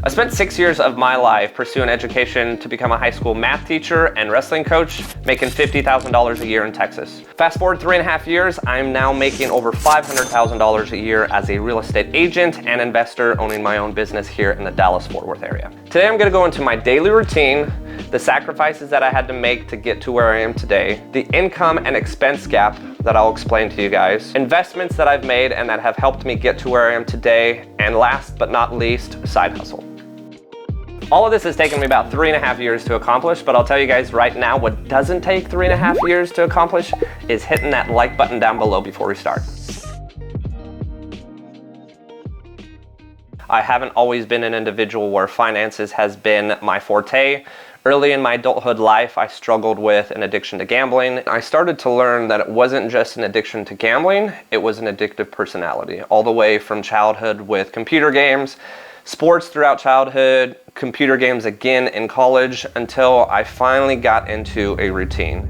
I spent 6 years of my life pursuing education to become a high school math teacher and wrestling coach, making $50,000 a year in Texas. Fast forward 3.5 years, I'm now making over $500,000 a year as a real estate agent and investor owning my own business here in the Dallas-Fort Worth area. Today I'm gonna go into my daily routine, the sacrifices that I had to make to get to where I am today, the income and expense gap that I'll explain to you guys, investments that I've made and that have helped me get to where I am today, and last but not least, side hustle. All of this has taken me about 3.5 years to accomplish, but I'll tell you guys right now, what doesn't take 3.5 years to accomplish is hitting that like button down below before we start. I haven't always been an individual where finances has been my forte. Early in my adulthood life, I struggled with an addiction to gambling. I started to learn that it wasn't just an addiction to gambling, it was an addictive personality. All the way from childhood with computer games, sports throughout childhood, computer games again in college, until I finally got into a routine.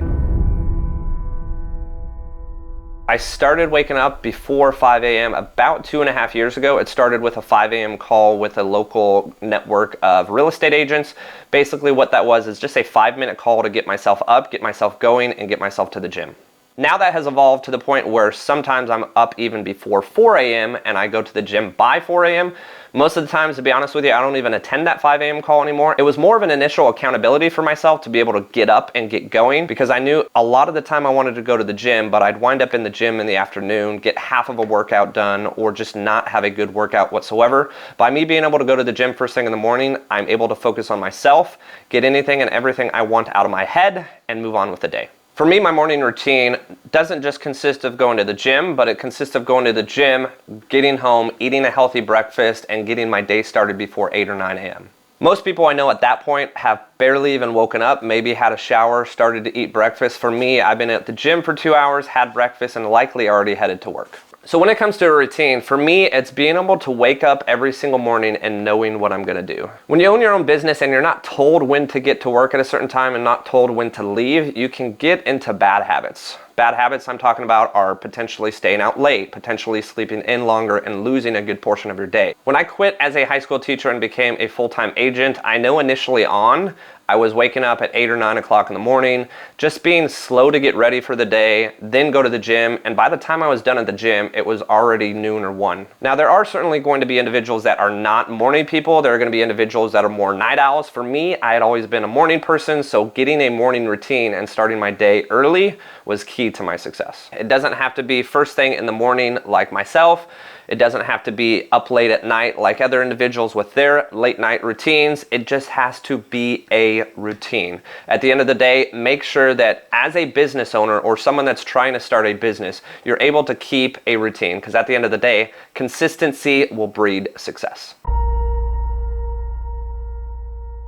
I started waking up before 5 a.m. about 2.5 years ago. It started with a 5 a.m. call with a local network of real estate agents. Basically what that was is just a 5-minute call to get myself up, get myself going, and get myself to the gym. Now that has evolved to the point where sometimes I'm up even before 4 a.m. and I go to the gym by 4 a.m. Most of the times, to be honest with you, I don't even attend that 5 a.m. call anymore. It was more of an initial accountability for myself to be able to get up and get going, because I knew a lot of the time I wanted to go to the gym, but I'd wind up in the gym in the afternoon, get half of a workout done, or just not have a good workout whatsoever. By me being able to go to the gym first thing in the morning, I'm able to focus on myself, get anything and everything I want out of my head, and move on with the day. For me, my morning routine doesn't just consist of going to the gym, but it consists of going to the gym, getting home, eating a healthy breakfast, and getting my day started before 8 or 9 a.m. Most people I know at that point have barely even woken up, maybe had a shower, started to eat breakfast. For me, I've been at the gym for 2 hours, had breakfast, and likely already headed to work. So when it comes to a routine, for me, it's being able to wake up every single morning and knowing what I'm gonna do. When you own your own business and you're not told when to get to work at a certain time and not told when to leave, you can get into bad habits. Bad habits I'm talking about are potentially staying out late, potentially sleeping in longer, and losing a good portion of your day. When I quit as a high school teacher and became a full-time agent, I know initially on, I was waking up at 8 or 9 o'clock in the morning, just being slow to get ready for the day, then go to the gym, and by the time I was done at the gym, it was already noon or 1. Now, there are certainly going to be individuals that are not morning people. There are going to be individuals that are more night owls. For me, I had always been a morning person, so getting a morning routine and starting my day early was key to my success. It doesn't have to be first thing in the morning like myself. It doesn't have to be up late at night like other individuals with their late night routines. It just has to be a routine. At the end of the day, make sure that as a business owner or someone that's trying to start a business, you're able to keep a routine, because at the end of the day, consistency will breed success.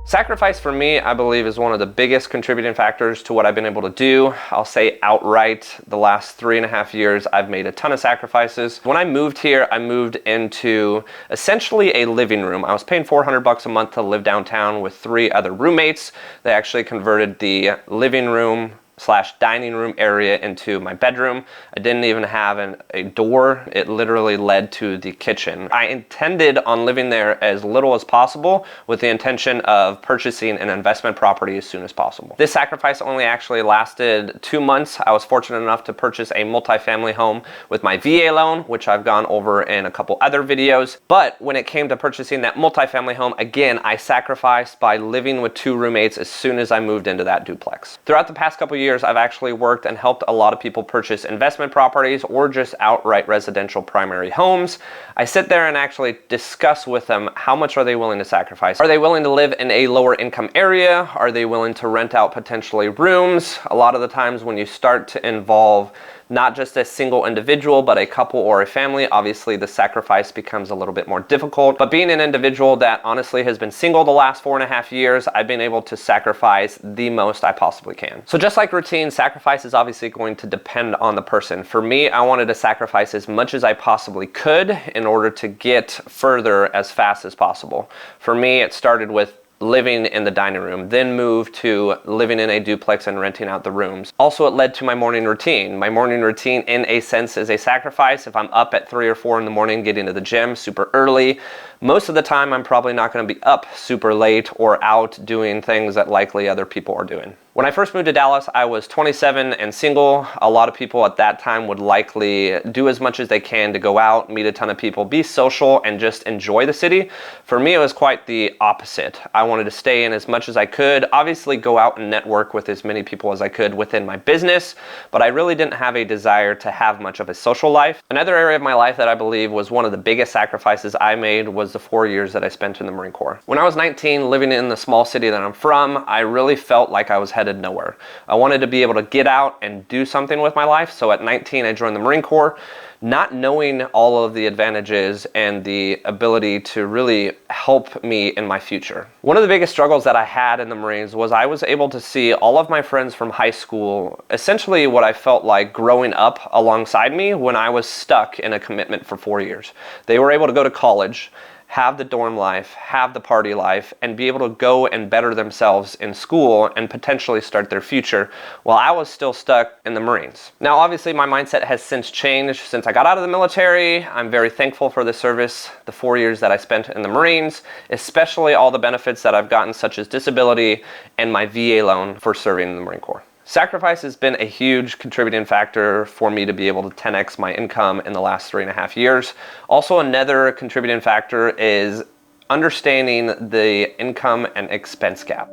Sacrifice for me, I believe, is one of the biggest contributing factors to what I've been able to do. I'll say outright, the last 3.5 years, I've made a ton of sacrifices. When I moved here, I moved into essentially a living room. I was paying $400 a month to live downtown with 3 other roommates. They actually converted the living room / dining room area into my bedroom. I didn't even have a door. It literally led to the kitchen. I intended on living there as little as possible with the intention of purchasing an investment property as soon as possible. This sacrifice only actually lasted 2 months. I was fortunate enough to purchase a multifamily home with my VA loan, which I've gone over in a couple other videos. But when it came to purchasing that multifamily home, again, I sacrificed by living with 2 roommates as soon as I moved into that duplex. Throughout the past couple years, I've actually worked and helped a lot of people purchase investment properties or just outright residential primary homes. I sit there and actually discuss with them, how much are they willing to sacrifice? Are they willing to live in a lower income area? Are they willing to rent out potentially rooms? A lot of the times when you start to involve not just a single individual, but a couple or a family, obviously the sacrifice becomes a little bit more difficult. But being an individual that honestly has been single the last 4.5 years, I've been able to sacrifice the most I possibly can. So just like routine, sacrifice is obviously going to depend on the person. For me, I wanted to sacrifice as much as I possibly could in order to get further as fast as possible. For me, it started with living in the dining room, then moved to living in a duplex and renting out the rooms. Also, it led to my morning routine. My morning routine, in a sense, is a sacrifice. If I'm up at 3 or 4 in the morning getting to the gym super early, most of the time I'm probably not going to be up super late or out doing things that likely other people are doing. When I first moved to Dallas, I was 27 and single. A lot of people at that time would likely do as much as they can to go out, meet a ton of people, be social, and just enjoy the city. For me, it was quite the opposite. I wanted to stay in as much as I could, obviously go out and network with as many people as I could within my business, but I really didn't have a desire to have much of a social life. Another area of my life that I believe was one of the biggest sacrifices I made was the 4 years that I spent in the Marine Corps. When I was 19, living in the small city that I'm from, I really felt like I was headed nowhere. I wanted to be able to get out and do something with my life. So at 19, I joined the Marine Corps, not knowing all of the advantages and the ability to really help me in my future. One of the biggest struggles that I had in the Marines was I was able to see all of my friends from high school, essentially what I felt like growing up alongside me when I was stuck in a commitment for 4 years. They were able to go to college, have the dorm life, have the party life, and be able to go and better themselves in school and potentially start their future while I was still stuck in the Marines. Now, obviously, my mindset has since changed since I got out of the military. I'm very thankful for the service, the 4 years that I spent in the Marines, especially all the benefits that I've gotten, such as disability and my VA loan for serving in the Marine Corps. Sacrifice has been a huge contributing factor for me to be able to 10x my income in the last 3.5 years. Also, another contributing factor is understanding the income and expense gap.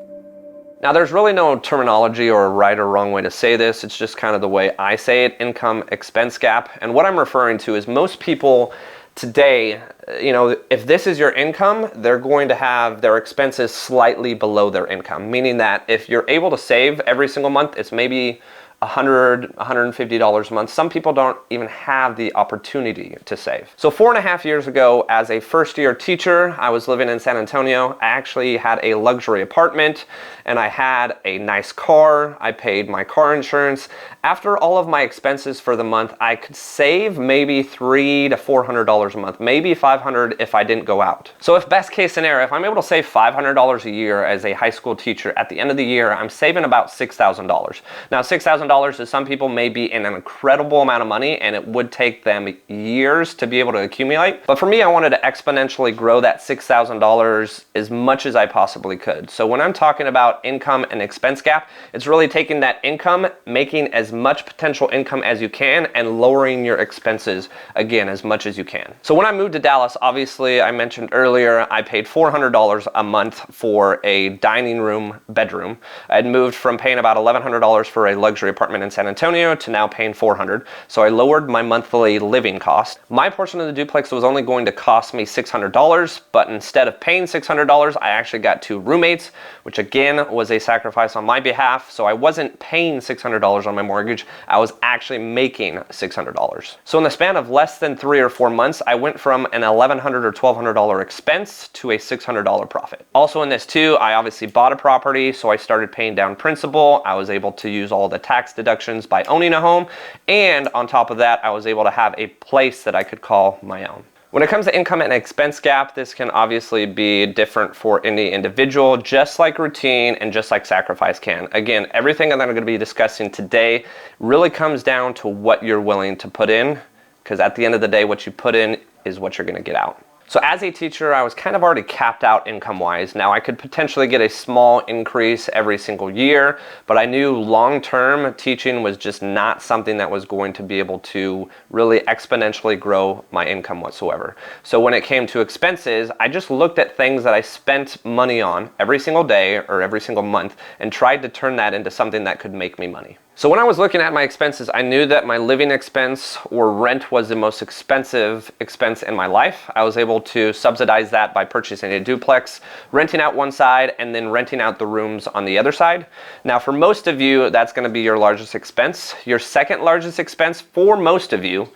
Now, there's really no terminology or right or wrong way to say this. It's just kind of the way I say it, income expense gap. And what I'm referring to is most people today, if this is your income, they're going to have their expenses slightly below their income, meaning that if you're able to save every single month, it's maybe $100, $150 a month. Some people don't even have the opportunity to save. So 4.5 years ago, as a first-year teacher, I was living in San Antonio. I actually had a luxury apartment and I had a nice car. I paid my car insurance. After all of my expenses for the month, I could save maybe $300 to $400 a month, maybe $500 if I didn't go out. So if best case scenario, if I'm able to save $500 a year as a high school teacher, at the end of the year, I'm saving about $6,000. Now, $6,000 to some people may be an incredible amount of money, and it would take them years to be able to accumulate. But for me, I wanted to exponentially grow that $6,000 as much as I possibly could. So when I'm talking about income and expense gap, it's really taking that income, making as much potential income as you can, and lowering your expenses, again, as much as you can. So when I moved to Dallas, obviously, I mentioned earlier, I paid $400 a month for a dining room bedroom. I'd moved from paying about $1,100 for a luxury apartment in San Antonio to now paying $400. So I lowered my monthly living cost. My portion of the duplex was only going to cost me $600, but instead of paying $600, I actually got 2 roommates, which again was a sacrifice on my behalf. So I wasn't paying $600 on my mortgage, I was actually making $600. So in the span of less than 3 or 4 months, I went from an $1,100 or $1,200 expense to a $600 profit. Also in this too, I obviously bought a property, so I started paying down principal. I was able to use all the tax deductions by owning a home, and on top of that, I was able to have a place that I could call my own. When it comes to income and expense gap, this can obviously be different for any individual, just like routine and just like sacrifice can. Again, everything that I'm going to be discussing today really comes down to what you're willing to put in, because at the end of the day, what you put in is what you're going to get out. So as a teacher, I was kind of already capped out income-wise. Now, I could potentially get a small increase every single year, but I knew long-term teaching was just not something that was going to be able to really exponentially grow my income whatsoever. So when it came to expenses, I just looked at things that I spent money on every single day or every single month and tried to turn that into something that could make me money. So when I was looking at my expenses, I knew that my living expense or rent was the most expensive expense in my life. I was able to subsidize that by purchasing a duplex, renting out one side, and then renting out the rooms on the other side. Now, for most of you, that's going to be your largest expense. Your second largest expense for most of you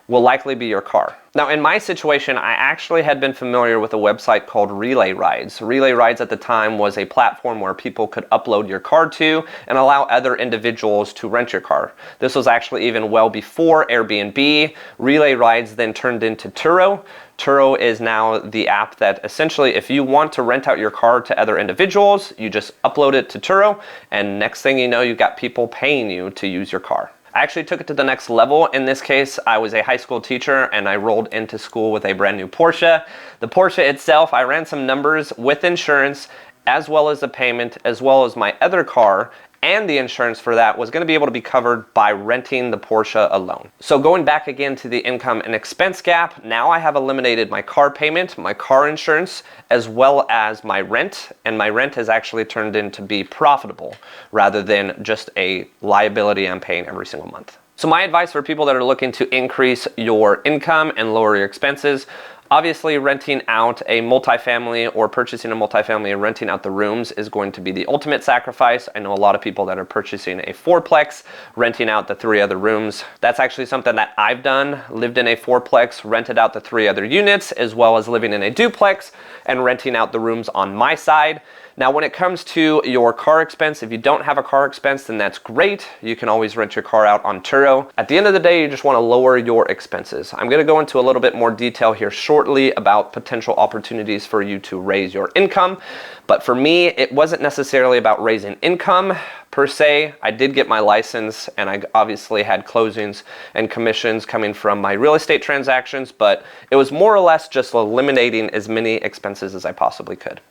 will likely be your car. Now, in my situation, I actually had been familiar with a website called Relay Rides. Relay Rides at the time was a platform where people could upload your car to and allow other individuals to rent your car. This was actually even well before Airbnb. Relay Rides then turned into Turo. Turo is now the app that essentially, if you want to rent out your car to other individuals, you just upload it to Turo, and next thing you know, you've got people paying you to use your car. I actually took it to the next level. In this case, I was a high school teacher and I rolled into school with a brand new Porsche. The Porsche itself, I ran some numbers with insurance, as well as the payment, as well as my other car, and the insurance for that was going to be able to be covered by renting the Porsche alone. So going back again to the income and expense gap, now I have eliminated my car payment, my car insurance, as well as my rent, and my rent has actually turned into be profitable rather than just a liability I'm paying every single month. So my advice for people that are looking to increase your income and lower your expenses, obviously renting out a multifamily or purchasing a multifamily and renting out the rooms is going to be the ultimate sacrifice. I know a lot of people that are purchasing a fourplex, renting out the 3 other rooms. That's actually something that I've done, lived in a fourplex, rented out the 3 other units, as well as living in a duplex and renting out the rooms on my side. Now, when it comes to your car expense, if you don't have a car expense, then that's great. You can always rent your car out on Turo. At the end of the day, you just want to lower your expenses. I'm going to go into a little bit more detail here shortly about potential opportunities for you to raise your income. But for me, it wasn't necessarily about raising income per se. I did get my license and I obviously had closings and commissions coming from my real estate transactions, but it was more or less just eliminating as many expenses as I possibly could.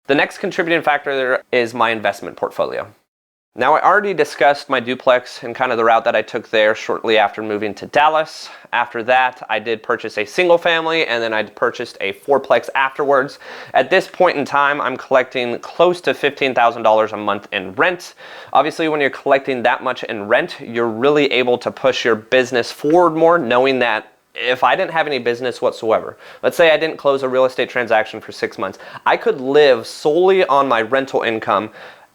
The next contributing factor there is my investment portfolio. Now, I already discussed my duplex and kind of the route that I took there shortly after moving to Dallas. After that, I did purchase a single family and then I purchased a fourplex afterwards. At this point in time, I'm collecting close to $15,000 a month in rent. Obviously, when you're collecting that much in rent, you're really able to push your business forward more, knowing that if I didn't have any business whatsoever, let's say I didn't close a real estate transaction for 6 months, I could live solely on my rental income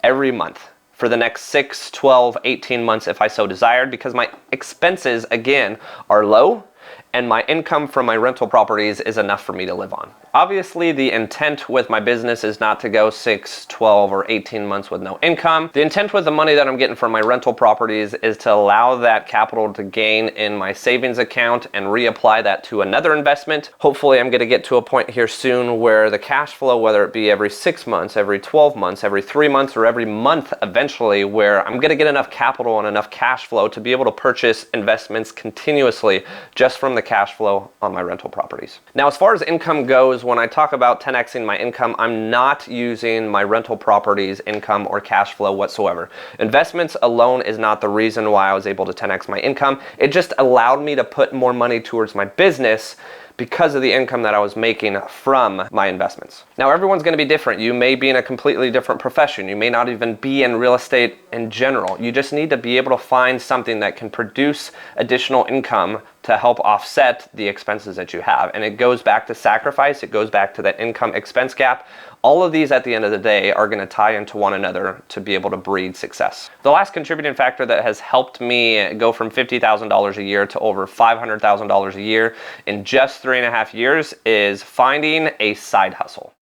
every month for the next 6, 12, 18 months if I so desired, because my expenses, again, are low and my income from my rental properties is enough for me to live on. Obviously, the intent with my business is not to go 6, 12, or 18 months with no income. The intent with the money that I'm getting from my rental properties is to allow that capital to gain in my savings account and reapply that to another investment. Hopefully, I'm gonna get to a point here soon where the cash flow, whether it be every 6 months, every 12 months, every 3 months, or every month eventually, where I'm gonna get enough capital and enough cash flow to be able to purchase investments continuously just from the cash flow on my rental properties. Now, as far as income goes, when I talk about 10xing my income, I'm not using my rental properties income or cash flow whatsoever. Investments alone is not the reason why I was able to 10x my income. It just allowed me to put more money towards my business because of the income that I was making from my investments. Now, everyone's gonna be different. You may be in a completely different profession. You may not even be in real estate in general. You just need to be able to find something that can produce additional income to help offset the expenses that you have. And it goes back to sacrifice, it goes back to that income expense gap. All of these at the end of the day are gonna tie into one another to be able to breed success. The last contributing factor that has helped me go from $50,000 a year to over $500,000 a year in just 3.5 years is finding a side hustle.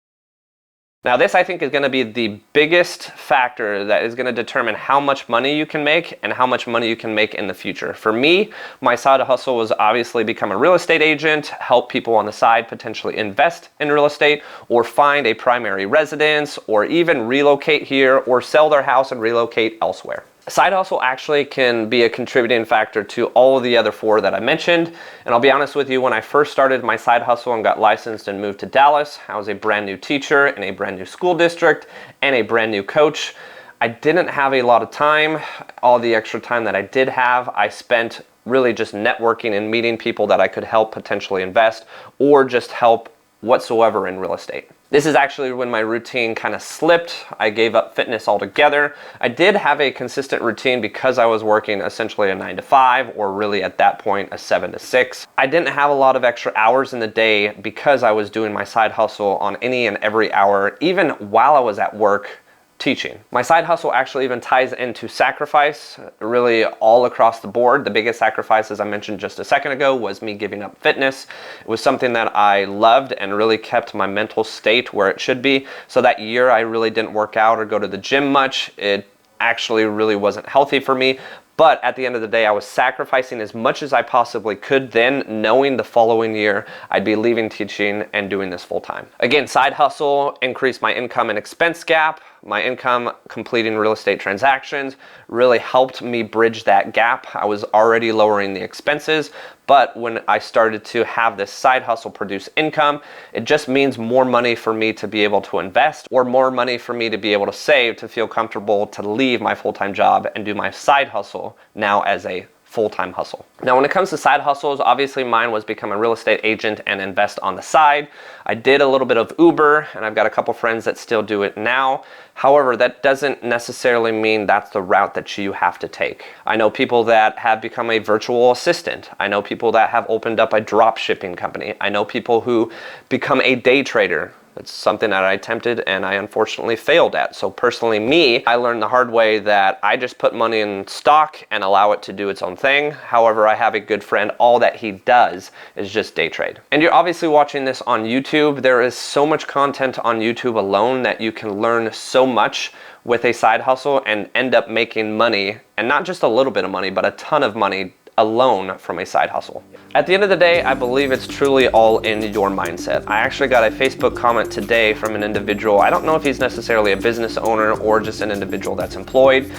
Now, this I think is going to be the biggest factor that is going to determine how much money you can make and how much money you can make in the future. For me, my side hustle was obviously become a real estate agent, help people on the side potentially invest in real estate or find a primary residence or even relocate here or sell their house and relocate elsewhere. Side hustle actually can be a contributing factor to all of the other 4 that I mentioned. And I'll be honest with you, when I first started my side hustle and got licensed and moved to Dallas, I was a brand new teacher in a brand new school district and a brand new coach. I didn't have a lot of time. All the extra time that I did have, I spent really just networking and meeting people that I could help potentially invest or just help whatsoever in real estate. This is actually when my routine kind of slipped. I gave up fitness altogether. I did have a consistent routine because I was working essentially a 9 to 5 or really at that point a 7 to 6. I didn't have a lot of extra hours in the day because I was doing my side hustle on any and every hour, even while I was at work, teaching. My side hustle actually even ties into sacrifice, really all across the board. The biggest sacrifice, as I mentioned just a second ago, was me giving up fitness. It was something that I loved and really kept my mental state where it should be. So that year I really didn't work out or go to the gym much. It actually really wasn't healthy for me. But at the end of the day, I was sacrificing as much as I possibly could then, knowing the following year I'd be leaving teaching and doing this full time. Again, side hustle increased my income and expense gap. My income completing real estate transactions really helped me bridge that gap. I was already lowering the expenses, but when I started to have this side hustle produce income, it just means more money for me to be able to invest, or more money for me to be able to save to feel comfortable to leave my full-time job and do my side hustle now as a full-time hustle. Now, when it comes to side hustles, obviously mine was become a real estate agent and invest on the side. I did a little bit of Uber, and I've got a couple friends that still do it now. However, that doesn't necessarily mean that's the route that you have to take. I know people that have become a virtual assistant. I know people that have opened up a drop shipping company. I know people who become a day trader. It's something that I attempted and I unfortunately failed at. So personally, I learned the hard way that I just put money in stock and allow it to do its own thing. However, I have a good friend, all that he does is just day trade. And you're obviously watching this on YouTube. There is so much content on YouTube alone that you can learn so much with a side hustle and end up making money, and not just a little bit of money, but a ton of money alone from a side hustle. At the end of the day, I believe it's truly all in your mindset. I actually got a Facebook comment today from an individual. I don't know if he's necessarily a business owner or just an individual that's employed.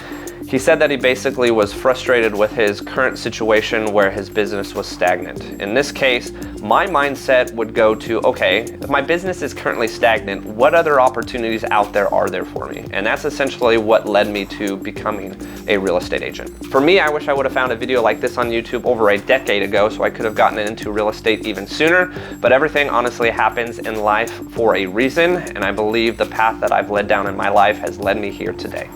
He said that he basically was frustrated with his current situation where his business was stagnant. In this case, my mindset would go to, okay, if my business is currently stagnant, what other opportunities out there are there for me? And that's essentially what led me to becoming a real estate agent. For me, I wish I would have found a video like this on YouTube over a decade ago, so I could have gotten into real estate even sooner. But everything honestly happens in life for a reason, and I believe the path that I've led down in my life has led me here today.